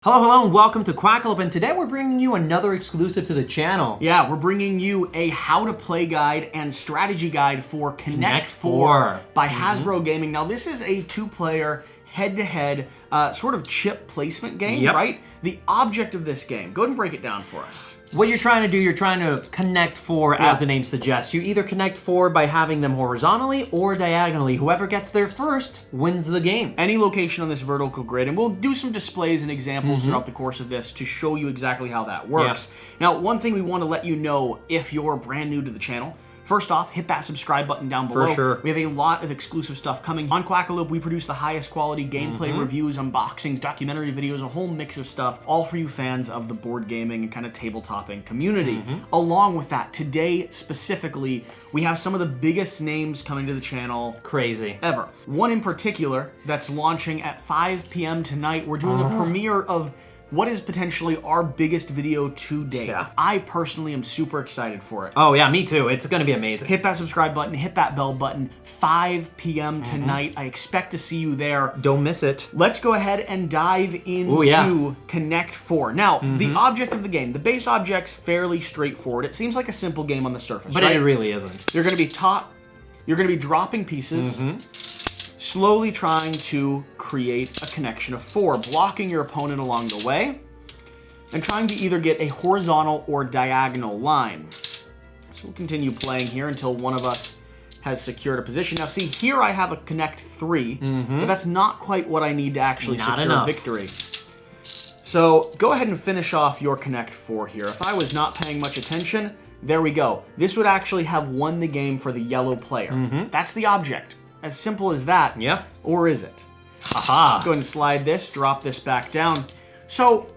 Hello, and welcome to Quackalope, and today we're bringing you another exclusive to the channel. Yeah, we're bringing you a how-to-play guide and strategy guide for Connect 4 by Hasbro Gaming. Now, this is a two-player, head-to-head sort of chip placement game, right? The object of this game, go ahead and break it down for us. What you're trying to do, you're trying to connect 4 as the name suggests. You either connect 4 by having them horizontally or diagonally. Whoever gets there first wins the game. Any location on this vertical grid, and we'll do some displays and examples throughout the course of this to show you exactly how that works. Now, one thing we want to let you know if you're brand new to the channel, first off, hit that subscribe button down below. For sure. We have a lot of exclusive stuff coming. On Quackalope, we produce the highest quality gameplay reviews, unboxings, documentary videos, a whole mix of stuff, all for you fans of the board gaming and kind of tabletopping community. Along with that, today specifically, we have some of the biggest names coming to the channel. Crazy. Ever. One in particular that's launching at 5 p.m. tonight. We're doing a premiere of what is potentially our biggest video to date. Yeah. I personally am super excited for it. Oh yeah, me too. It's gonna be amazing. Hit that subscribe button, hit that bell button, 5 p.m. tonight. I expect to see you there. Don't miss it. Let's go ahead and dive into Connect 4. Now, the object of the game, the base object's fairly straightforward. It seems like a simple game on the surface, But right? it really isn't. You're gonna be you're gonna be dropping pieces, slowly trying to create a connection of 4, blocking your opponent along the way, and trying to either get a horizontal or diagonal line. So we'll continue playing here until one of us has secured a position. Now see, here I have a Connect 3, but that's not quite what I need to actually secure a victory. So go ahead and finish off your Connect 4 here. If I was not paying much attention, there we go. This would actually have won the game for the yellow player. That's the object. As simple as that. Yeah. Or is it? Aha. Go ahead and slide this, drop this back down. So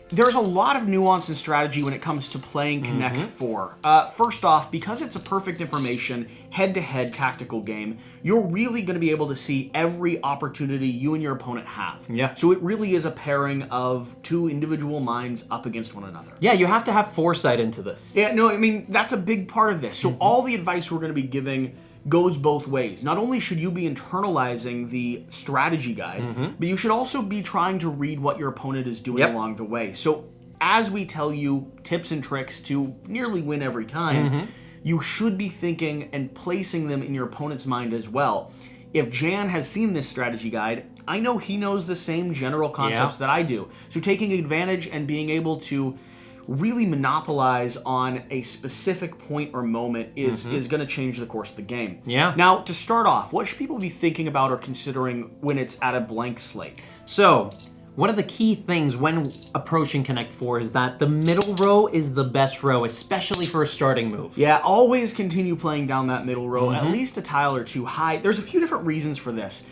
there's a lot of nuance and strategy when it comes to playing Connect 4. First off, because it's a perfect information, head-to-head tactical game, you're really going to be able to see every opportunity you and your opponent have. Yeah. So it really is a pairing of two individual minds up against one another. Yeah, you have to have foresight into this. Yeah, no, I mean, that's a big part of this. So all the advice we're going to be giving goes both ways. Not only should you be internalizing the strategy guide, but you should also be trying to read what your opponent is doing along the way. So as we tell you tips and tricks to nearly win every time, you should be thinking and placing them in your opponent's mind as well. If Jan has seen this strategy guide, I know he knows the same general concepts that I do. So taking advantage and being able to really monopolize on a specific point or moment is going to change the course of the game. Yeah. Now, to start off, what should people be thinking about or considering when it's at a blank slate? So, one of the key things when approaching Connect 4 is that the middle row is the best row, especially for a starting move. Yeah, always continue playing down that middle row, at least a tile or two high. There's a few different reasons for this.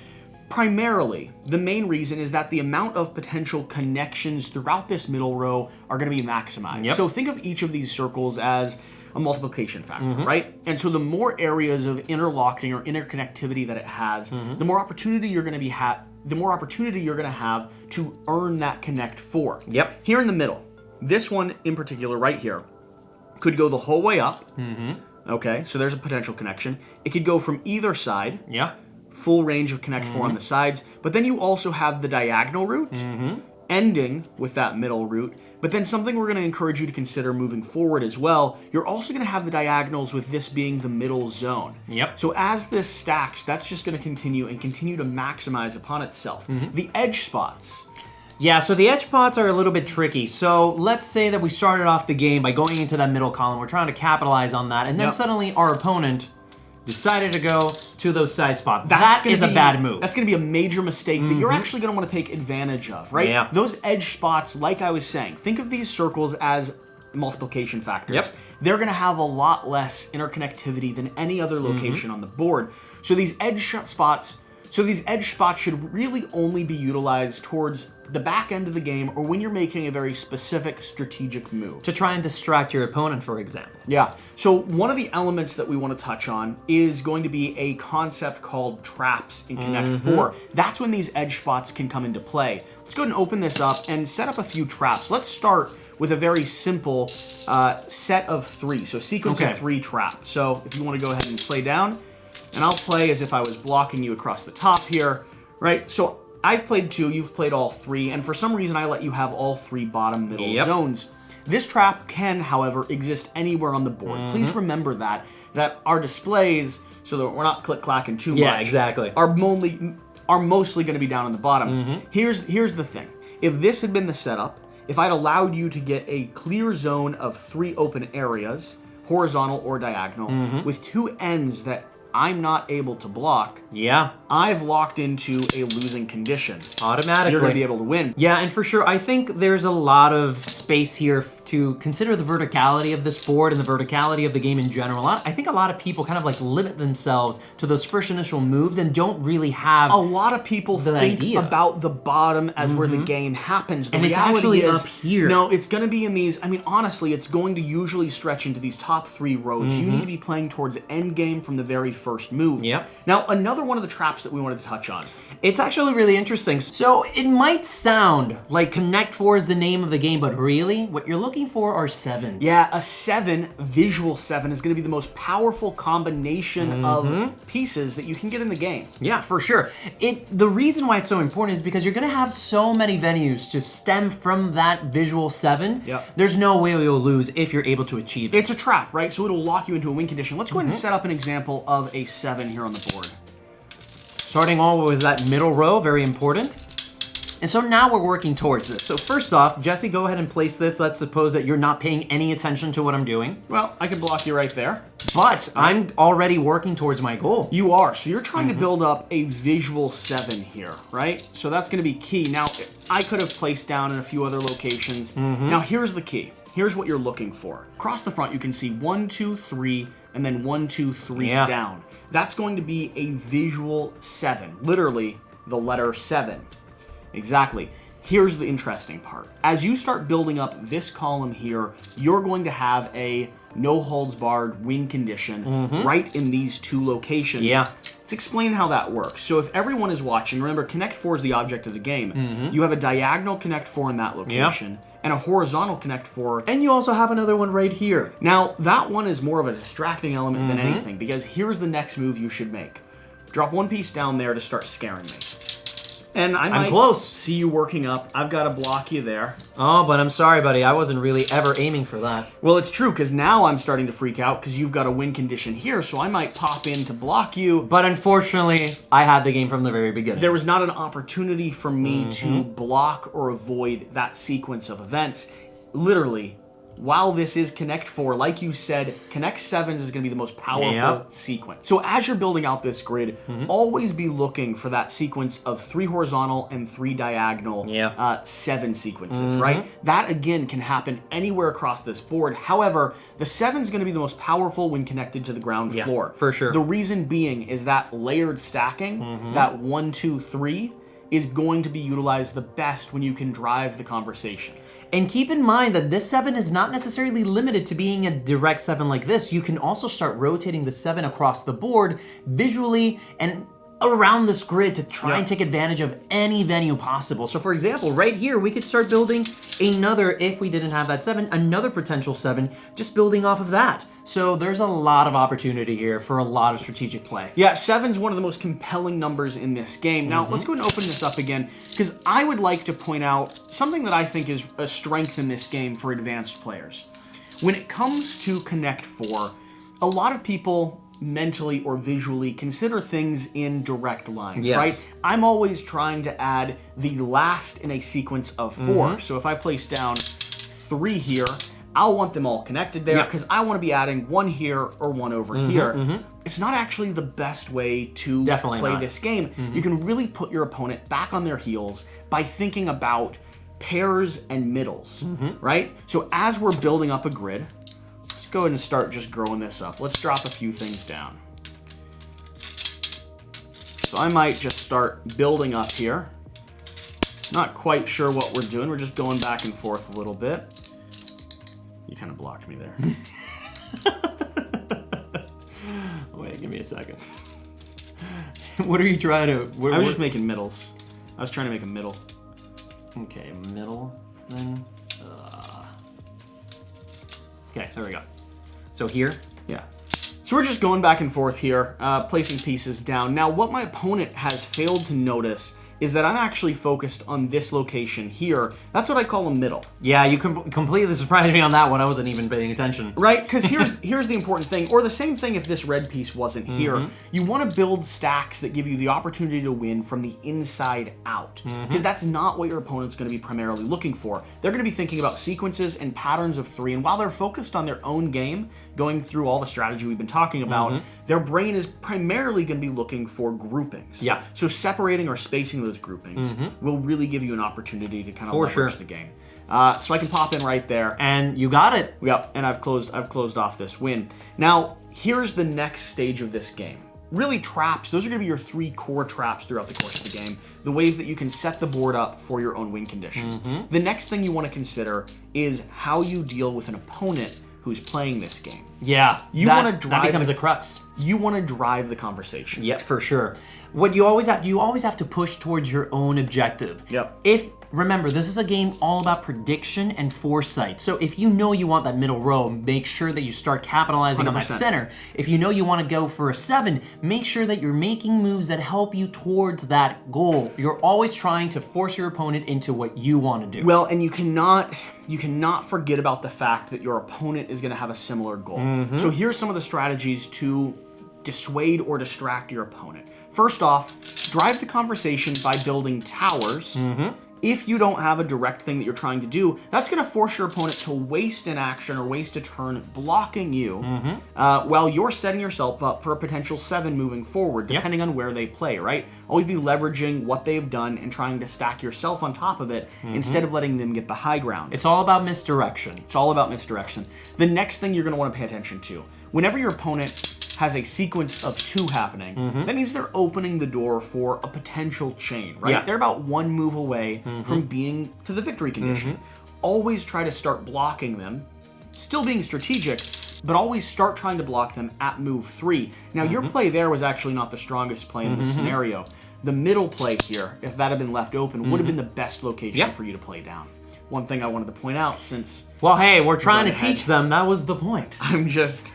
Primarily, the main reason is that the amount of potential connections throughout this middle row are going to be maximized. So think of each of these circles as a multiplication factor, right? And so the more areas of interlocking or interconnectivity that it has, the more opportunity you're going to have to earn that Connect 4. Yep. Here in the middle, this one in particular right here could go the whole way up. Okay, so there's a potential connection. It could go from either side. Yeah. Full range of Connect 4 on the sides, but then you also have the diagonal route ending with that middle route. But then something we're going to encourage you to consider moving forward as well, you're also going to have the diagonals with this being the middle zone. Yep. So as this stacks, that's just going to continue to maximize upon itself. The edge spots. Yeah, so the edge spots are a little bit tricky. So let's say that we started off the game by going into that middle column. We're trying to capitalize on that, and then suddenly our opponent decided to go to those side spots. That is a bad move. That's going to be a major mistake that you're actually going to want to take advantage of, right? Yeah. Those edge spots, like I was saying, think of these circles as multiplication factors. Yep. They're going to have a lot less interconnectivity than any other location on the board. So these edge spots should really only be utilized towards the back end of the game or when you're making a very specific strategic move. To try and distract your opponent, for example. Yeah. So one of the elements that we want to touch on is going to be a concept called traps in Connect 4. That's when these edge spots can come into play. Let's go ahead and open this up and set up a few traps. Let's start with a very simple set of 3. So sequence of 3 traps. So if you want to go ahead and play down, and I'll play as if I was blocking you across the top here, right? So I've played 2, you've played all 3, and for some reason I let you have all 3 bottom middle zones. This trap can, however, exist anywhere on the board. Please remember that our displays, so that we're not click-clacking too much, exactly, are mostly going to be down on the bottom. Here's the thing. If this had been the setup, if I'd allowed you to get a clear zone of 3 open areas, horizontal or diagonal, with 2 ends that I'm not able to block, I've locked into a losing condition. Automatically. You're going to be able to win. Yeah, and for sure, I think there's a lot of space here to consider the verticality of this board and the verticality of the game in general. I think a lot of people kind of like limit themselves to those first initial moves and don't really have a lot of people think idea about the bottom as where the game happens. The and it's reality actually is, up here. No, it's going to be in these, I mean, honestly, it's going to usually stretch into these top 3 rows. You need to be playing towards the end game from the very first move. Now, another one of the traps that we wanted to touch on. It's actually really interesting. So it might sound like Connect 4 is the name of the game, but really, what you're looking for are 7s. Yeah, a 7, visual 7, is going to be the most powerful combination of pieces that you can get in the game. Yeah, for sure. The reason why it's so important is because you're going to have so many venues to stem from that visual 7. There's no way you'll lose if you're able to achieve it. It's a trap, right? So it'll lock you into a win condition. Let's go ahead and set up an example of a 7 here on the board. Starting all with that middle row, very important. And so now we're working towards this. So first off, Jesse, go ahead and place this. Let's suppose that you're not paying any attention to what I'm doing. Well, I can block you right there. But I'm already working towards my goal. You are. So you're trying to build up a visual 7 here, right? So that's going to be key. Now, I could have placed down in a few other locations. Now, here's the key. Here's what you're looking for. Across the front, you can see 1, 2, 3, and then 1, 2, 3 down. That's going to be a visual 7. Literally, the letter 7. Exactly. Here's the interesting part. As you start building up this column here, you're going to have a no holds barred win condition right in these 2 locations. Let's explain how that works. So if everyone is watching, remember Connect 4 is the object of the game. You have a diagonal Connect 4 in that location and a horizontal Connect 4. And you also have another one right here. Now, that one is more of a distracting element than anything, because here's the next move you should make. Drop 1 piece down there to start scaring me. And I might close. See you working up. I've got to block you there. Oh, but I'm sorry, buddy. I wasn't really ever aiming for that. Well, it's true, because now I'm starting to freak out because you've got a win condition here, so I might pop in to block you. But unfortunately, I had the game from the very beginning. There was not an opportunity for me to block or avoid that sequence of events. Literally, while this is Connect 4, like you said, Connect 7s is going to be the most powerful sequence. So as you're building out this grid, always be looking for that sequence of 3 horizontal and 3 diagonal 7 sequences, right? That, again, can happen anywhere across this board. However, the 7 is going to be the most powerful when connected to the ground floor. For sure. The reason being is that layered stacking, that 1, 2, 3, is going to be utilized the best when you can drive the conversation. And keep in mind that this 7 is not necessarily limited to being a direct 7 like this. You can also start rotating the 7 across the board visually and around this grid to try and take advantage of any venue possible. So for example, right here, we could start building another, if we didn't have that 7, another potential 7, just building off of that. So there's a lot of opportunity here for a lot of strategic play. Yeah, 7's one of the most compelling numbers in this game. Now, let's go ahead and open this up again, because I would like to point out something that I think is a strength in this game for advanced players. When it comes to Connect 4, a lot of people mentally or visually consider things in direct lines, right? I'm always trying to add the last in a sequence of 4. So if I place down 3 here, I'll want them all connected there because I want to be adding 1 here or 1 over here. It's not actually the best way to play this game. You can really put your opponent back on their heels by thinking about pairs and middles, right? So as we're building up a grid, let's go ahead and start just growing this up. Let's drop a few things down. So I might just start building up here. Not quite sure what we're doing. We're just going back and forth a little bit. You kind of blocked me there. Wait, give me a second. What are you trying to... I was just making middles. I was trying to make a middle. Okay, middle, then... Okay, there we go. So here? Yeah. So we're just going back and forth here, placing pieces down. Now, what my opponent has failed to notice is that I'm actually focused on this location here. That's what I call a middle. Yeah, you completely surprised me on that one. I wasn't even paying attention. Right, because here's the important thing, or the same thing if this red piece wasn't here. You want to build stacks that give you the opportunity to win from the inside out, because that's not what your opponent's going to be primarily looking for. They're going to be thinking about sequences and patterns of 3, and while they're focused on their own game, going through all the strategy we've been talking about, their brain is primarily going to be looking for groupings. Yeah. So separating or spacing those groupings will really give you an opportunity to kind of leverage the game. So I can pop in right there. And you got it. Yep, and I've closed off this win. Now, here's the next stage of this game. Really, traps. Those are going to be your 3 core traps throughout the course of the game. The ways that you can set the board up for your own win conditions. The next thing you want to consider is how you deal with an opponent who's playing this game. Yeah, that becomes a crux. You want to drive the conversation. Yeah, for sure. What you always have to push towards your own objective. Yep. Remember, this is a game all about prediction and foresight. So if you know you want that middle row, make sure that you start capitalizing 100%. On that center. If you know you want to go for a 7, make sure that you're making moves that help you towards that goal. You're always trying to force your opponent into what you want to do. Well, and you cannot forget about the fact that your opponent is going to have a similar goal. So here's some of the strategies to dissuade or distract your opponent. First off, drive the conversation by building towers. If you don't have a direct thing that you're trying to do, that's going to force your opponent to waste an action or waste a turn blocking you while you're setting yourself up for a potential 7 moving forward, depending on where they play, right? Always be leveraging what they've done and trying to stack yourself on top of it instead of letting them get the high ground. It's all about misdirection. It's all about misdirection. The next thing you're going to want to pay attention to, whenever your opponent has a sequence of 2 happening, that means they're opening the door for a potential chain, right? Yeah. They're about 1 move away from being to the victory condition. Always try to start blocking them, still being strategic, but always start trying to block them at move 3. Now, your play there was actually not the strongest play in this scenario. The middle play here, if that had been left open, would have been the best location for you to play down. One thing I wanted to point out, since... Well, hey, we're trying to teach them. That was the point. I'm just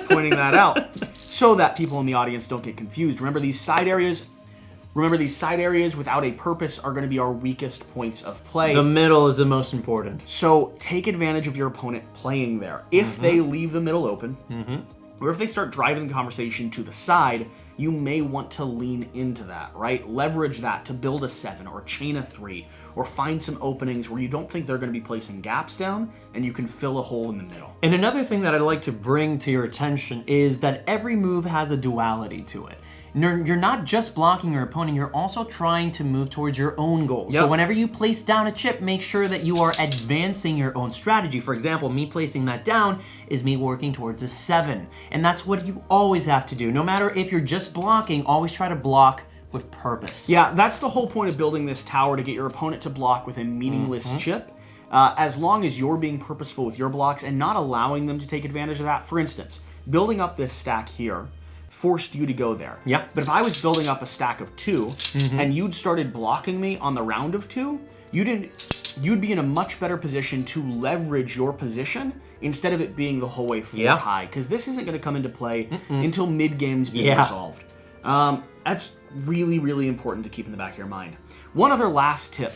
pointing that out so that people in the audience don't get confused. Remember, these side areas without a purpose are going to be our weakest points of play. The middle is the most important. So take advantage of your opponent playing there. If they leave the middle open, or if they start driving the conversation to the side, you may want to lean into that, right? Leverage that to build a 7 or chain a 3 or find some openings where you don't think they're going to be placing gaps down and you can fill a hole in the middle. And another thing that I'd like to bring to your attention is that every move has a duality to it. You're not just blocking your opponent, you're also trying to move towards your own goals. So whenever you place down a chip, make sure that you are advancing your own strategy. For example, me placing that down is me working towards a 7. And that's what you always have to do. No matter if you're just blocking, always try to block with purpose. Yeah, that's the whole point of building this tower, to get your opponent to block with a meaningless chip. As long as you're being purposeful with your blocks and not allowing them to take advantage of that. For instance, building up this stack here forced you to go there. Yep. But if I was building up a stack of 2 and you'd started blocking me on the round of 2, you'd be in a much better position to leverage your position instead of it being the whole way 4 high, because this isn't going to come into play until mid-game's been resolved. That's really, really important to keep in the back of your mind. One other last tip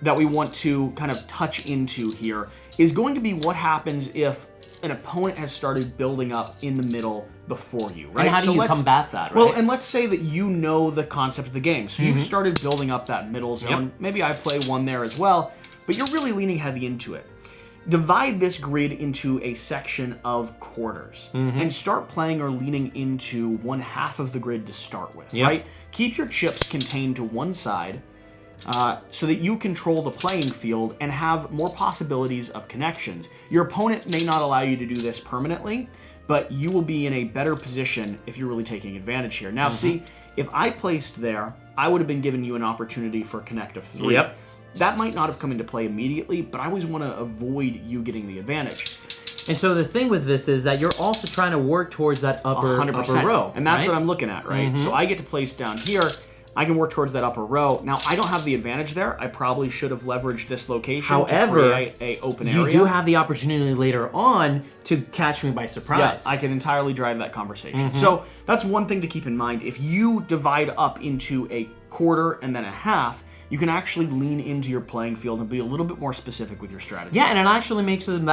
that we want to kind of touch into here is going to be what happens if an opponent has started building up in the middle before you, right? And how do you combat that, right? Well, and let's say that you know the concept of the game. So you've started building up that middle zone. Maybe I play 1 there as well, but you're really leaning heavy into it. Divide this grid into a section of quarters and start playing or leaning into 1/2 of the grid to start with, right? Keep your chips contained to one side so that you control the playing field and have more possibilities of connections. Your opponent may not allow you to do this permanently, but you will be in a better position if you're really taking advantage here. Now, see, if I placed there, I would have been giving you an opportunity for a connect of 3. That might not have come into play immediately, but I always want to avoid you getting the advantage. And so the thing with this is that you're also trying to work towards that upper row. And that's what I'm looking at, right? So I get to place down here. I can work towards that upper row. Now, I don't have the advantage there. I probably should have leveraged this location However, to create a open area. You do have the opportunity later on to catch me by surprise. Yeah, I can entirely drive that conversation. So that's one thing to keep in mind. If you divide up into a quarter and then a half, you can actually lean into your playing field and be a little bit more specific with your strategy. Yeah, and it actually makes it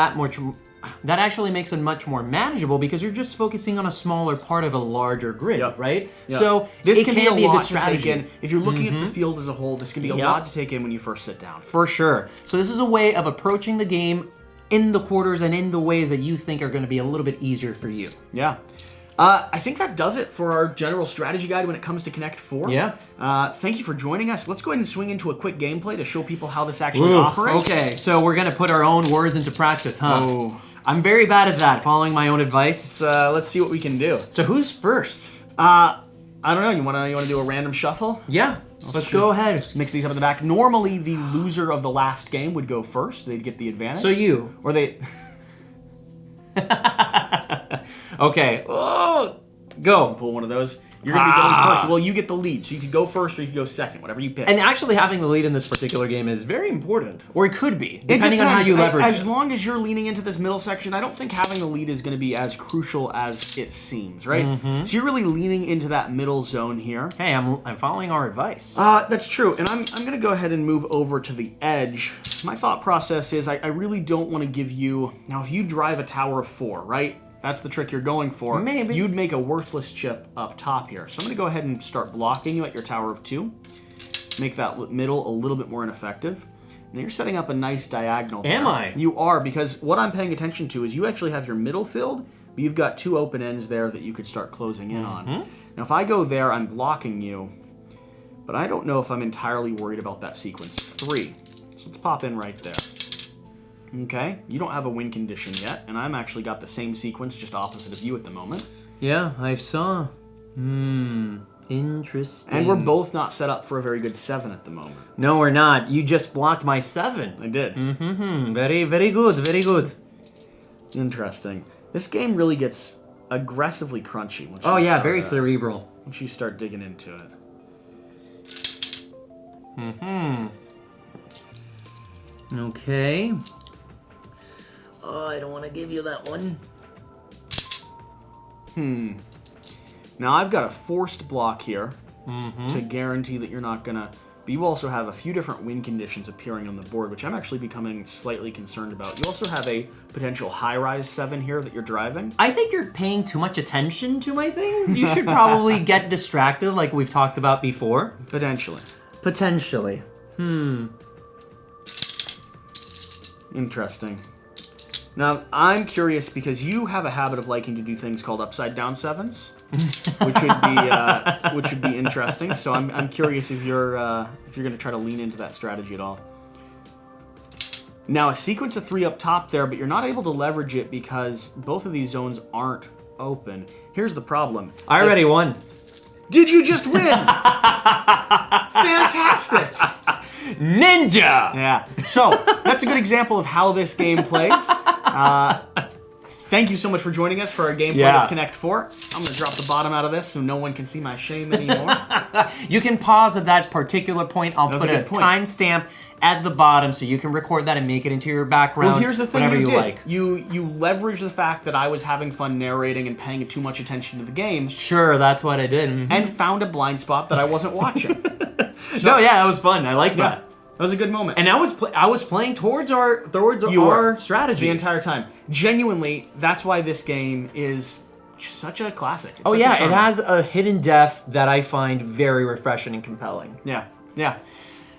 that actually makes it much more manageable because you're just focusing on a smaller part of a larger grid, right? Yep. So this can be a be a lot good to strategy. take in. If you're looking at the field as a whole, this can be a lot to take in when you first sit down. For sure. So this is a way of approaching the game in the quarters and in the ways that you think are going to be a little bit easier for you. Yeah. I think that does it for our general strategy guide when it comes to Connect 4. Yeah. Thank you for joining us. Let's go ahead and swing into a quick gameplay to show people how this actually operates. Okay, so we're going to put our own words into practice, huh? Oh. I'm very bad at that, following my own advice. Let's see what we can do. So who's first? I don't know. You wanna do a random shuffle? Yeah. Let's go ahead. Mix these up in the back. Normally, the loser of the last game would go first. They'd get the advantage. So you. Or they... Okay. Oh, go. Pull one of those. You're going to be going first. Well, you get the lead, so you can go first or you can go second, whatever you pick. And actually having the lead in this particular game is very important. Or it could be, depending on how you leverage As it. long as you're leaning into this middle section, I don't think having the lead is going to be as crucial as it seems, right? So you're really leaning into that middle zone here. Hey, I'm following our advice. That's true, and I'm going to go ahead and move over to the edge. My thought process is I really don't want to give you... Now, if you drive a tower of 4, right? That's the trick you're going for. Maybe. You'd make a worthless chip up top here. So I'm going to go ahead and start blocking you at your tower of 2. Make that middle a little bit more ineffective. And you're setting up a nice diagonal there. Am I? You are, because what I'm paying attention to is you actually have your middle filled, but you've got 2 open ends there that you could start closing in on. Now, if I go there, I'm blocking you, but I don't know if I'm entirely worried about that sequence 3. So let's pop in right there. Okay, you don't have a win condition yet, and I'm actually got the same sequence just opposite of you at the moment. Yeah, I saw. Interesting. And we're both not set up for a very good 7 at the moment. No, we're not. You just blocked my 7. I did. Very, very good, very good. Interesting. This game really gets aggressively crunchy once Oh you yeah, start, very cerebral. once you start digging into it. Okay. Oh, I don't want to give you that one. Now I've got a forced block here to guarantee that you're not gonna... But you also have a few different win conditions appearing on the board, which I'm actually becoming slightly concerned about. You also have a potential high-rise 7 here that you're driving. I think you're paying too much attention to my things. You should probably get distracted like we've talked about before. Potentially. Potentially. Interesting. Now, I'm curious because you have a habit of liking to do things called upside-down 7s, which would be interesting. So I'm curious if you're going to try to lean into that strategy at all. Now, a sequence of 3 up top there, but you're not able to leverage it because both of these zones aren't open. Here's the problem. I already won. Did you just win? Fantastic. Ninja! Yeah. So, that's a good example of how this game plays. Thank you so much for joining us for our gameplay of Connect 4. I'm going to drop the bottom out of this so no one can see my shame anymore. You can pause at that particular point. I'll put a timestamp at the bottom so you can record that and make it into your background. Well, here's the thing whatever you did. Like. You leveraged the fact that I was having fun narrating and paying too much attention to the game. Sure, that's what I did. And found a blind spot that I wasn't watching. No, yeah, that was fun. I like that. That was a good moment. And I was playing towards our strategy the entire time. Genuinely, that's why this game is such a classic. Oh yeah, it has a hidden depth that I find very refreshing and compelling. Yeah, yeah.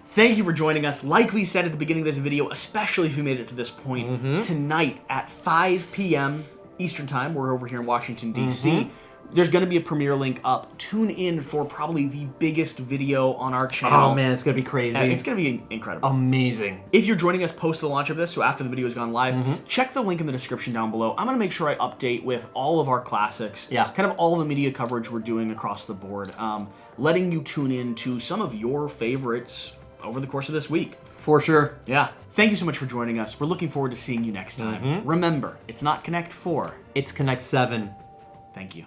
Thank you for joining us. Like we said at the beginning of this video, especially if you made it to this point, tonight at 5 p.m. Eastern Time, we're over here in Washington, D.C., there's going to be a premiere link up. Tune in for probably the biggest video on our channel. Oh man, it's going to be crazy. It's going to be incredible. Amazing. If you're joining us post the launch of this, so after the video has gone live, check the link in the description down below. I'm going to make sure I update with all of our classics, kind of all the media coverage we're doing across the board, letting you tune in to some of your favorites over the course of this week. For sure. Yeah. Thank you so much for joining us. We're looking forward to seeing you next time. Remember, it's not Connect 4. It's Connect 7. Thank you.